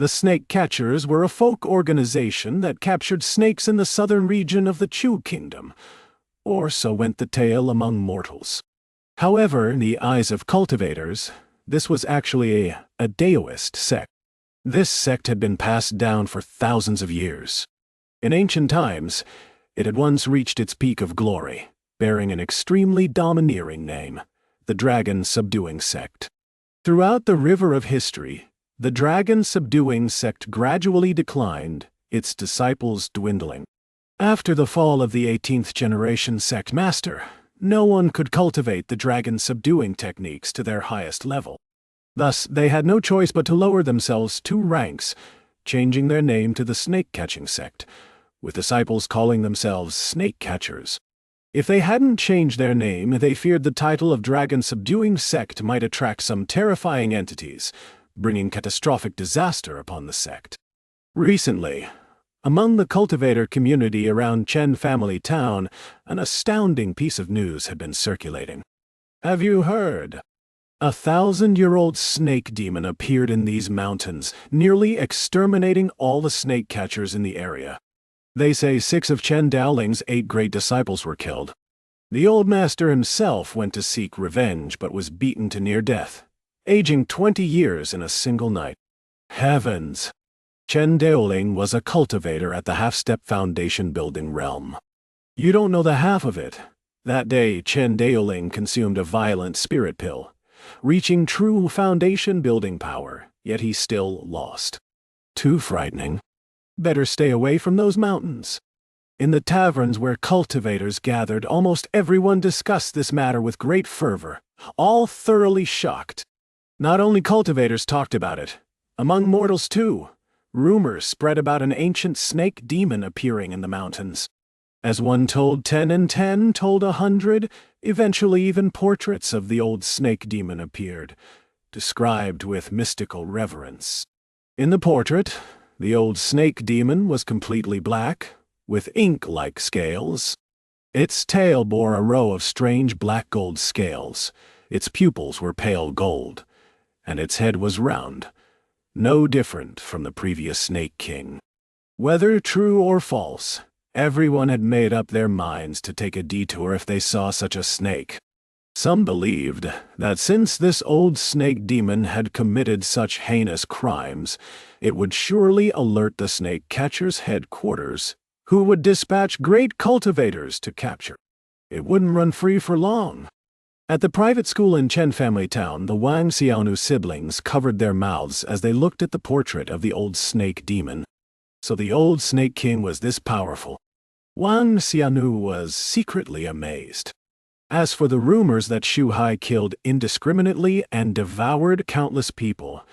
The Snake Catchers were a folk organization that captured snakes in the southern region of the Chu Kingdom, or so went the tale among mortals. However, in the eyes of cultivators, this was actually a Daoist sect. This sect had been passed down for thousands of years. In ancient times, it had once reached its peak of glory, bearing an extremely domineering name, the Dragon Subduing Sect. Throughout the river of history, the Dragon Subduing Sect gradually declined, its disciples dwindling. After the fall of the 18th generation sect master, no one could cultivate the dragon subduing techniques to their highest level. Thus, they had no choice but to lower themselves 2 ranks, changing their name to the Snake Catching Sect, with disciples calling themselves Snake Catchers. If they hadn't changed their name, they feared the title of Dragon Subduing Sect might attract some terrifying entities, bringing catastrophic disaster upon the sect. Recently, among the cultivator community around Chen Family Town, an astounding piece of news had been circulating. Have you heard? A 1,000-year-old snake demon appeared in these mountains, nearly exterminating all the snake catchers in the area. They say 6 of Chen Daoling's 8 great disciples were killed. The old master himself went to seek revenge but was beaten to near death, aging 20 years in a single night. Heavens! Chen Daoling was a cultivator at the Half-Step Foundation building realm. You don't know the half of it. That day, Chen Daoling consumed a violent spirit pill, reaching true foundation building power, yet he still lost. Too frightening. Better stay away from those mountains. In the taverns where cultivators gathered, almost everyone discussed this matter with great fervor, all thoroughly shocked. Not only cultivators talked about it, among mortals too. Rumors spread about an ancient snake demon appearing in the mountains. As one told 10 and 10 told 100, eventually even portraits of the old snake demon appeared, described with mystical reverence. In the portrait, the old snake demon was completely black, with ink-like scales. Its tail bore a row of strange black-gold scales, its pupils were pale gold, and its head was round, no different from the previous Snake King. Whether true or false, everyone had made up their minds to take a detour if they saw such a snake. Some believed that since this old snake demon had committed such heinous crimes, it would surely alert the snake catcher's headquarters, who would dispatch great cultivators to capture. It wouldn't run free for long. At the private school in Chen Family Town, the Wang Xiaonu siblings covered their mouths as they looked at the portrait of the old snake demon. So the old Snake King was this powerful. Wang Xiaonu was secretly amazed. As for the rumors that Shu Hai killed indiscriminately and devoured countless people,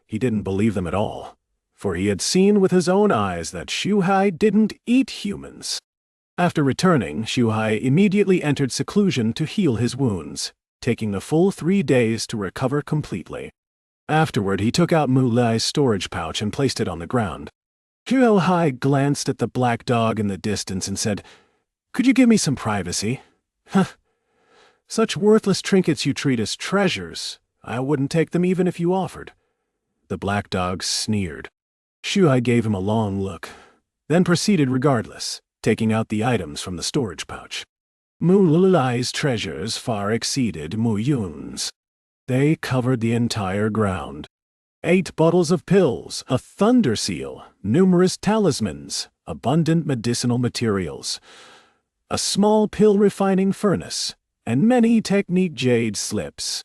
he didn't believe them at all, for he had seen with his own eyes that Shu Hai didn't eat humans. After returning, Shu Hai immediately entered seclusion to heal his wounds, taking the full 3 days to recover completely. Afterward, he took out Mu Lai's storage pouch and placed it on the ground. Shu Hai glanced at the black dog in the distance and said, "Could you give me some privacy?" "Huh. Such worthless trinkets you treat as treasures. I wouldn't take them even if you offered." The black dog sneered. Shu Hai gave him a long look, then proceeded regardless, taking out the items from the storage pouch. Mu Lai's treasures far exceeded Mu Yun's. They covered the entire ground. 8 bottles of pills, a thunder seal, numerous talismans, abundant medicinal materials, a small pill refining furnace, and many technique jade slips.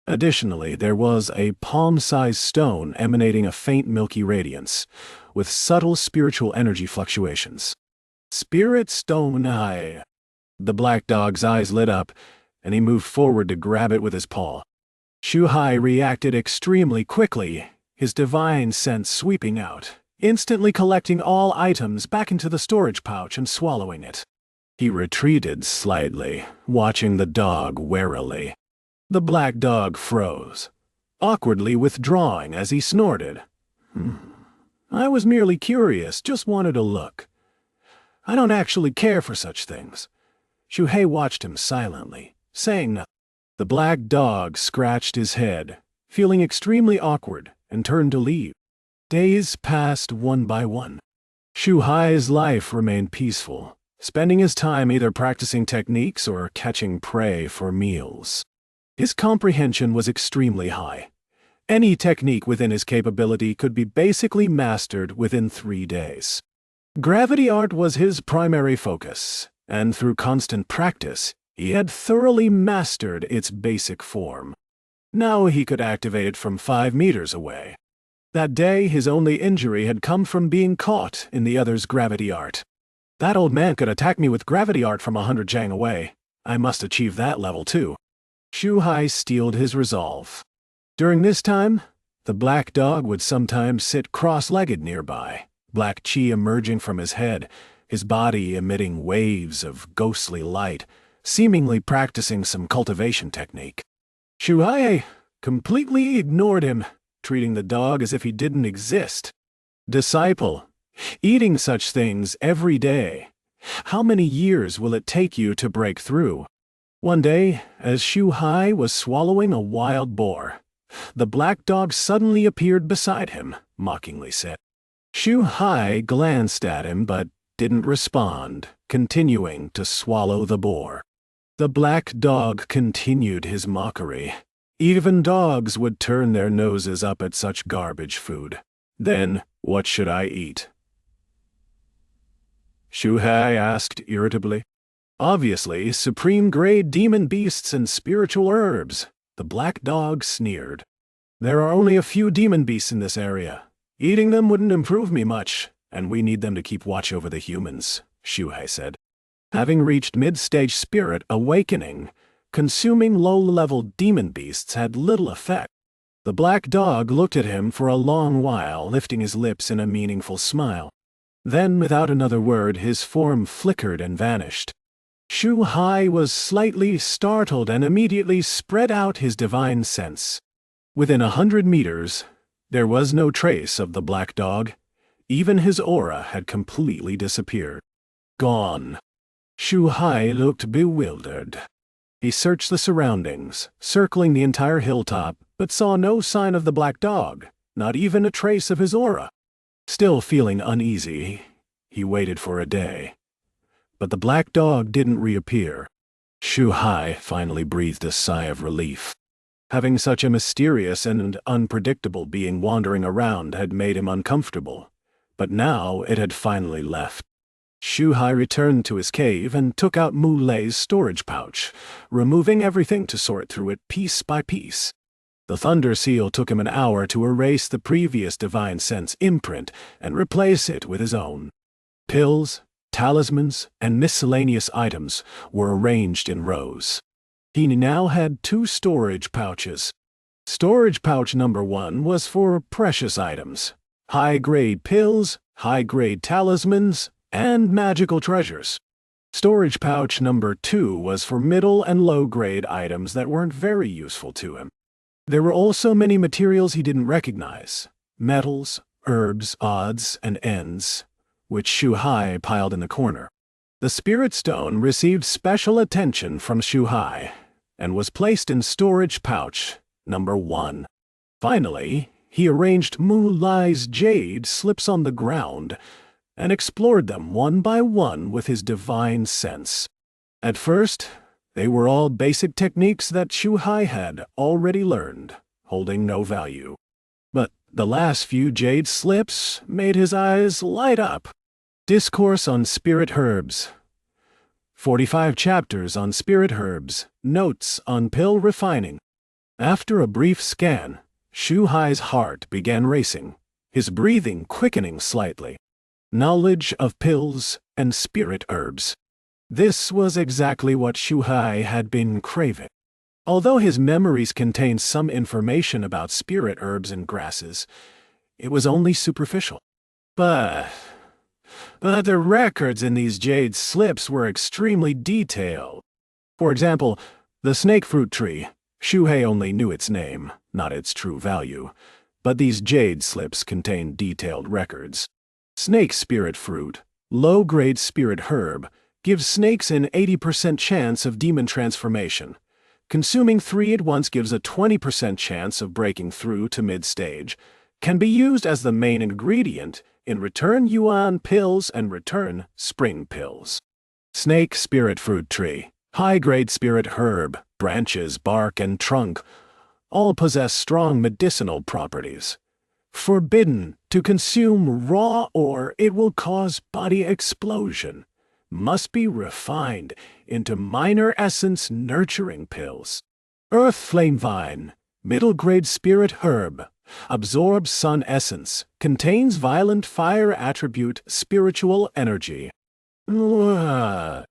Additionally, there was a palm-sized stone emanating a faint milky radiance, with subtle spiritual energy fluctuations. Spirit Stone Eye. The black dog's eyes lit up, and he moved forward to grab it with his paw. Shu Hai reacted extremely quickly, his divine sense sweeping out, instantly collecting all items back into the storage pouch and swallowing it. He retreated slightly, watching the dog warily. The black dog froze, awkwardly withdrawing as he snorted. I was merely curious, just wanted a look. I don't actually care for such things." Shu Hai watched him silently, saying nothing. The black dog scratched his head, feeling extremely awkward, and turned to leave. Days passed one by one. Shu Hai's life remained peaceful, spending his time either practicing techniques or catching prey for meals. His comprehension was extremely high. Any technique within his capability could be basically mastered within 3 days. Gravity art was his primary focus, and through constant practice, he had thoroughly mastered its basic form. Now he could activate it from 5 meters away. That day, his only injury had come from being caught in the other's gravity art. That old man could attack me with gravity art from 100 jang away. I must achieve that level too. Shu Hai steeled his resolve. During this time, the black dog would sometimes sit cross-legged nearby, black chi emerging from his head, his body emitting waves of ghostly light, seemingly practicing some cultivation technique. Shu Hai completely ignored him, treating the dog as if he didn't exist. Disciple, eating such things every day. How many years will it take you to break through? One day, as Shu Hai was swallowing a wild boar, the black dog suddenly appeared beside him, mockingly said. Shu Hai glanced at him but didn't respond, continuing to swallow the boar. The black dog continued his mockery. Even dogs would turn their noses up at such garbage food. Then, what should I eat? Shu Hai asked irritably. Obviously, supreme-grade demon beasts and spiritual herbs. The black dog sneered. There are only a few demon beasts in this area. Eating them wouldn't improve me much, and we need them to keep watch over the humans, Shu Hai said. Having reached mid-stage spirit awakening, consuming low-level demon beasts had little effect. The black dog looked at him for a long while, lifting his lips in a meaningful smile. Then, without another word, his form flickered and vanished. Shu Hai was slightly startled and immediately spread out his divine sense. Within 100 meters, there was no trace of the black dog. Even his aura had completely disappeared. Gone. Shu Hai looked bewildered. He searched the surroundings, circling the entire hilltop, but saw no sign of the black dog, not even a trace of his aura. Still feeling uneasy, he waited for a day. But the black dog didn't reappear. Shu Hai finally breathed a sigh of relief. Having such a mysterious and unpredictable being wandering around had made him uncomfortable, but now it had finally left. Shu Hai returned to his cave and took out Mu Lei's storage pouch, removing everything to sort through it piece by piece. The Thunder Seal took him an hour to erase the previous Divine Sense imprint and replace it with his own. Pills, talismans, and miscellaneous items were arranged in rows. He now had 2 storage pouches. Storage pouch number 1 was for precious items, high-grade pills, high-grade talismans, and magical treasures. Storage pouch number 2 was for middle and low-grade items that weren't very useful to him. There were also many materials he didn't recognize, metals, herbs, odds, and ends, which Shu Hai piled in the corner. The Spirit Stone received special attention from Shu Hai, and was placed in storage pouch number 1. Finally, he arranged Mu Lei's jade slips on the ground and explored them one by one with his divine sense. At first, they were all basic techniques that Shu Hai had already learned, holding no value. But the last few jade slips made his eyes light up. Discourse on Spirit Herbs. 45 chapters on spirit herbs, notes on pill refining. After a brief scan, Shu Hai's heart began racing, his breathing quickening slightly. Knowledge of pills and spirit herbs. This was exactly what Shu Hai had been craving. Although his memories contained some information about spirit herbs and grasses, it was only superficial. But the records in these jade slips were extremely detailed. For example, the snake fruit tree. Shu Hai only knew its name, not its true value, but these jade slips contained detailed records. Snake spirit fruit, low-grade spirit herb, gives snakes an 80% chance of demon transformation. Consuming 3 at once gives a 20% chance of breaking through to mid-stage. can be used as the main ingredient in return yuan pills and return spring pills. Snake spirit fruit tree, high-grade spirit herb, branches, bark, and trunk all possess strong medicinal properties. Forbidden to consume raw or it will cause body explosion. Must be refined into minor essence nurturing pills. Earth flame vine, middle-grade spirit herb, absorbs sun essence, contains violent fire attribute spiritual energy. Shuhai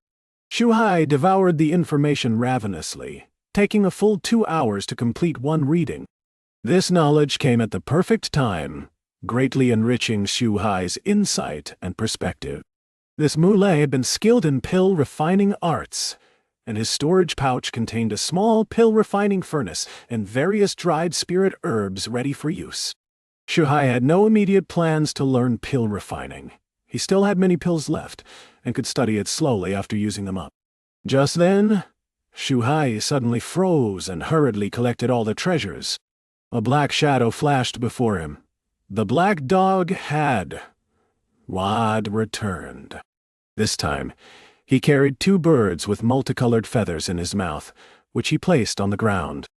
devoured the information ravenously, taking a full 2 hours to complete one reading. This knowledge came at the perfect time, greatly enriching Shuhai's insight and perspective. This muley had been skilled in pill refining arts, and his storage pouch contained a small pill refining furnace and various dried spirit herbs ready for use. Shuhai had no immediate plans to learn pill refining. He still had many pills left, and could study it slowly after using them up. Just then, Shuhai suddenly froze and hurriedly collected all the treasures. A black shadow flashed before him. The black dog had returned. This time, he carried 2 birds with multicolored feathers in his mouth, which he placed on the ground.